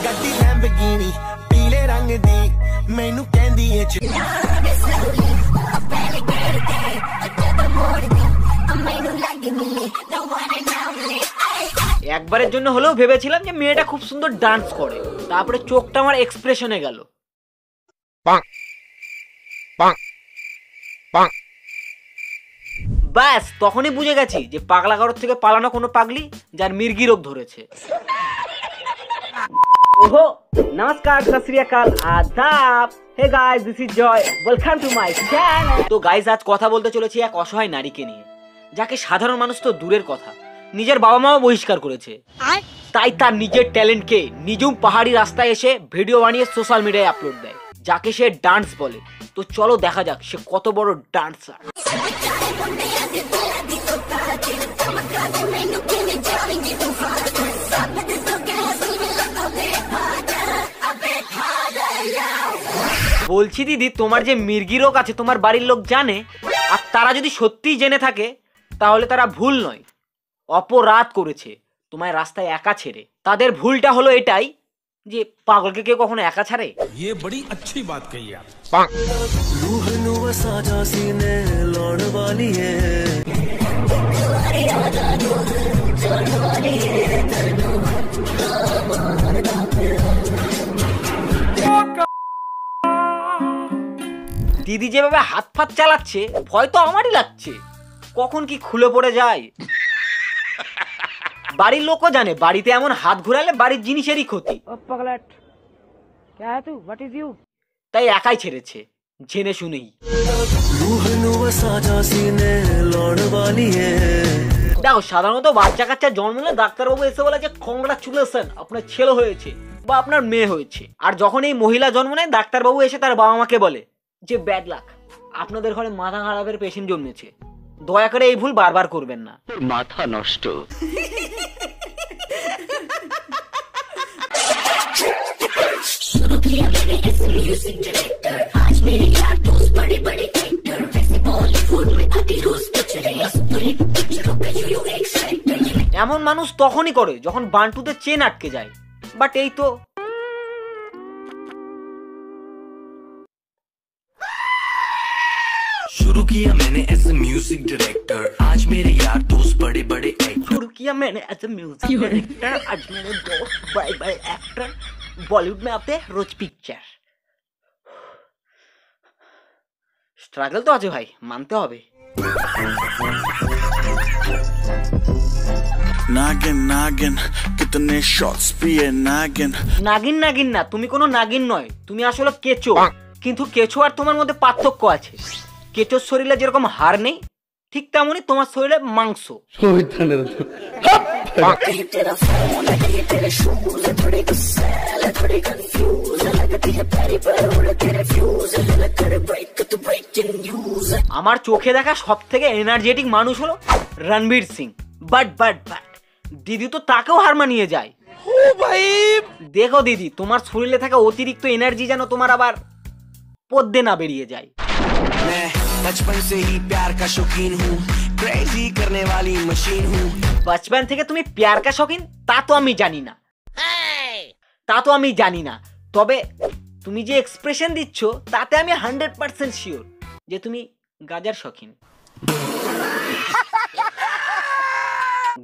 ਗੱਡੀ ਲੈਂਬਰਗਿਨੀ ਪੀਲੇ ਰੰਗ ਦੀ ਮੈਨੂੰ ਕਹਿੰਦੀ ਏ একবারের জন্য হলেও ভেবেছিলাম যে মেয়েটা খুব সুন্দর ডান্স করে, তারপরে চোখটা আমার এক্সপ্রেশনে গেল। ব্যাস তখনই বুঝে গেছি যে পাগলা কারোর থেকে পালানো কোনো পাগলি যার মির্গি রোগ ধরেছে। ওহো নমস্কার, সত শ্রী আকাল, আদাব। Hey guys, this is Joy, welcome to my channel. তো গাইস, আজ কথা বলতে চলেছি এক অসহায় নারীকে নিয়ে, যাকে সাধারণ মানুষ তো দূরের কথা, নিজের বাবা মাও বহিষ্কার করেছে। তাই তার নিজের ট্যালেন্টকে নিজুম পাহাড়ি রাস্তায় এসে ভিডিও বানিয়ে সোশ্যাল মিডিয়ায় আপলোড দেয়, যাকে সে ডান্স বলে। তো চলো দেখা যাক সে কত বড় ডান্সার। বলছি দিদি, তোমার যে মির্গি রোগ আছে তোমার বাড়ির লোক জানে? আর তারা যদি সত্যিই জেনে থাকে তাহলে তারা ভুল নয়, অপরাধ করেছে তোমায় রাস্তায় একা ছেড়ে। তাদের ভুলটা হলো এটাই যে পাগলকে কেউ কখনো একা ছাড়ে? ये बड़ी अच्छी बात कही आप। रूह नु साजा सीने लौट वाली है। দিদি যেভাবে হাত ফাত চালাচ্ছে ভয় তো আমারই লাগছে, কখন কি খুলে পড়ে যায়। বাড়ির লোকও জানে বাড়িতে এমন হাত ঘুরালে বাড়ির জিনিসেরই ক্ষতি। তাই একাই ছেড়েছে জেনে শুনেই। দেখো, সাধারণত বাচ্চা কাচ্চা জন্ম নিলে ডাক্তারবাবু এসে বলে যে কংগ্রাচুলেশন, আপনার ছেলে হয়েছে বা আপনার মেয়ে হয়েছে। আর যখন এই মহিলা জন্ম নেয় ডাক্তারবাবু এসে তার বাবা মাকে বলে যে ব্যাড লাক, আপনাদের ঘরে মাথা খারাপের পেশেন্ট জন্মেছে, দয়া করে এই ভুল বারবার করবেন না। মাথা নষ্ট। এমন মানুষ তখনই করে যখন বান্টুতে চেন আটকে যায়, বাট এই তো शुरू किया मैंने एज ए म्यूजिक डायरेक्टर, आज मेरे यार दोस्त बड़े बड़े एक्टर। शुरू किया मैंने एज ए म्यूजिक डायरेक्टर, आज मेरे दोस्त बड़े बड़े एक्टर, बॉलीवुड में आते हैं रोज पिक्चर। स्ट्रगल तो আছে ভাই, মানতে হবে। नागिन नागिन कितने शॉट्स पिए नागिन। নাগিন নাগিন না, তুমি কোনো নাগিন নয়, তুমি আসলে কেচো। কিন্তু কেচো আর তোমার মধ্যে পার্থক্য আছে। কেচোর শরীরে যেরকম হাড় নেই, ঠিক তেমনই তোমার শরীরে মাংস। আমার চোখে দেখা সব থেকে এনার্জেটিক মানুষ হলো রণবীর সিং, বাট দিদি তো তাকেও হার মানিয়ে যায়। দেখো দিদি, তোমার শরীরে থাকা অতিরিক্ত এনার্জি যেন তোমার আবার পদ্মে না বেরিয়ে যায়। बचपन से ही प्यार का शौकीन हूँ, क्रेजी करने वाली मशीन हूँ। बचपन থেকে তুমি প্যার কা শৌখিন তা তো আমি জানি না, তবে তুমি যে এক্সপ্রেশন দিচ্ছ তাতে আমি 100% শিওর যে তুমি গাজার শৌখিন।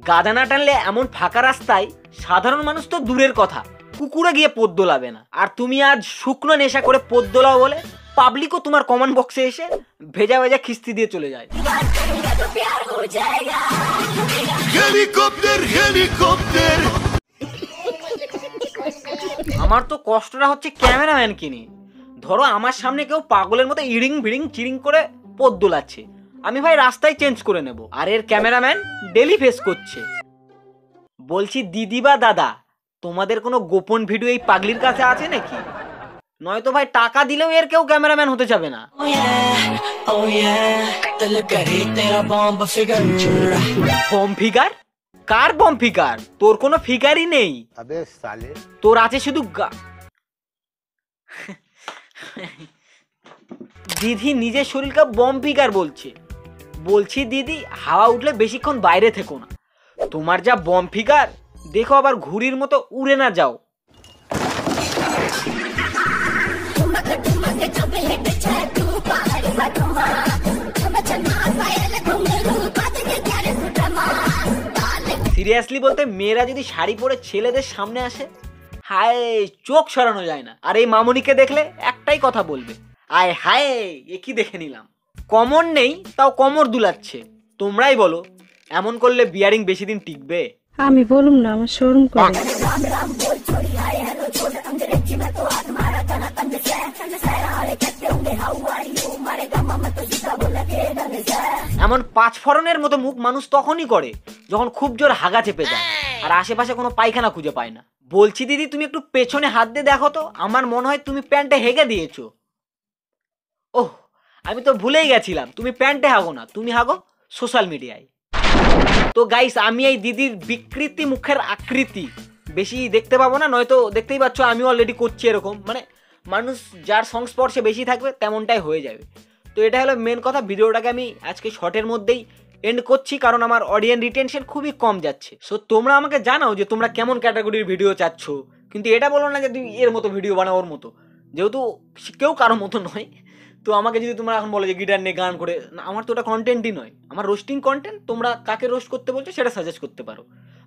গাদা না টানলে এমন ফাঁকা রাস্তায় সাধারণ মানুষ তো দূরের কথা, কুকুরে গিয়ে পদ দোলাবে না। আর তুমি আজ শুকনো নেশা করে পদ দোলাও বলে পাবলিকও তোমার কমেন্ট বক্সে এসে ভেজা ভেজা খিস্তি দিয়ে চলে যায়। আমার তো কষ্টটা হচ্ছে ক্যামেরাম্যানকে নিয়ে। ধরো আমার সামনে কেউ পাগলের মতো ইড়িং ভিড়িং চিরিং করে পদ দোলাচ্ছে, আমি ভাই রাস্তায় চেঞ্জ করে নেব, আর এর ক্যামেরাম্যান ডেলি ফেস করছে। বলছি দিদি বা দাদা, তোমাদের কোনো গোপন ভিডিও এই পাগলির কাছে আছে নাকি? নয়তো ভাই টাকা দিলেও এর কেউ ক্যামেরাম্যান হতে যাবে না। Bomb figure? কার বম ফিগার? তোর কোনো ফিগারই নেই। তোর আছে শুধু দিদি নিজের শরীরকে বম ফিগার বলছে। বলছি দিদি, হাওয়া উঠলে বেশিক্ষণ বাইরে থেকো না, তোমার যা বম ফিগার দেখো আবার ঘুড়ির মতো উড়ে না যাও। সিরিয়াসলি বলতে মেয়েরা যদি শাড়ি পরে ছেলেদের সামনে আসে, হায় চোখ সরানো যায় না। আর এই মামুনিকে দেখলে একটাই কথা বলবে, আয় হায় এ কি দেখে নিলাম। কমর নেই তাও কমর দুলাচ্ছে। তোমরাই বলো এমন করলে বিয়ারিং বেশি দিন টিকবে? আমি বলুম না, আমার শরম করে। এমন পাঁচ ফড়নের মতো মুখ মানুষ তখনই করে যখন খুব জোর হাগা চেপে যায় আর আশেপাশে কোনো পায়খানা খুঁজে পায় না। বলছি দিদি তুমি একটু পেছনে হাত দিয়ে দেখো তো, আমার মনে হয় তুমি প্যান্টে হেগে দিয়েছো। ওহ আমি তো ভুলেই গেছিলাম, তুমি প্যান্টে হাগো না, তুমি হাগো সোশ্যাল মিডিয়ায়। তো গাইস আমি এই দিদির বিকৃতি মুখের আকৃতি বেশি দেখতে পাবো না, নয়তো দেখতেই পাচ্ছ আমি অলরেডি করছি এরকম। মানে মানুষ যার সংস্পর্শে বেশি থাকবে তেমনটাই হয়ে যাবে। তো এটা হলো মেন কথা। ভিডিওটাকে আমি আজকে শর্টের মধ্যেই এন্ড করছি, কারণ আমার অডিয়েন্স রিটেনশন খুবই কম যাচ্ছে। সো তোমরা আমাকে জানাও যে তোমরা কেমন ক্যাটাগরির ভিডিও চাচ্ছ, কিন্তু এটা বলো না যে তুমি এর মতো ভিডিও বানাও ওর মতো, যেহেতু কেউ কারোর মতো নয়। তো আমাকে যদি তোমরা এখন বলো যে গিটার নিয়ে গান করে, না আমার তো ওটা কন্টেন্টই নয়, আমার রোস্টিং কন্টেন্ট। তোমরা কাকে রোস্ট করতে বলছো সেটা সাজেস্ট করতে পারো,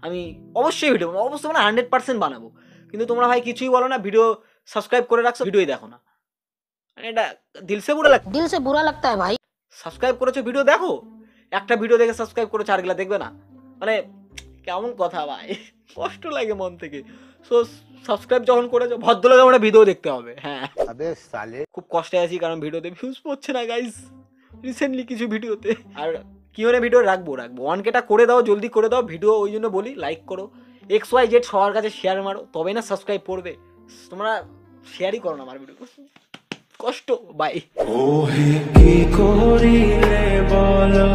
আমি অবশ্যই ভিডিও অবশ্যই মানে 100% বানাবো। কিন্তু তোমরা ভাই কিছুই বলো না, ভিডিও সাবস্ক্রাইব করে রাখছো, ভিডিওই দেখো না। এটা দিল সে বুরা লাগতা है ভাই। সাবস্ক্রাইব করেছো ভিডিও দেখো, একটা ভিডিও দেখে সাবস্ক্রাইব করেছো আর গুলা দেখবে না, মানে কেমন কথা ভাই, কষ্ট লাগে মন থেকে। সো সাবস্ক্রাইব যখন করেছো ভদ্রলোক আমরা ভিডিও দেখতে হবে। হ্যাঁ अबे साले খুব কষ্টে আছি কারণ ভিডিওতে ভিউজ পড়ছে না গাইস রিসেন্টলি কিছু ভিডিওতে। আর কিওনে ভিডিও রাখবো 1Kটা করে দাও, জলদি করে দাও ভিডিও, ওই জন্য বলি লাইক করো, XYZ সবার কাছে শেয়ার মারো, তবেই না সাবস্ক্রাইব করবে। তোমরা শেয়ারই করো না আমার ভিডিও, কষ্ট। বাই। ওহে কি করিলে বলো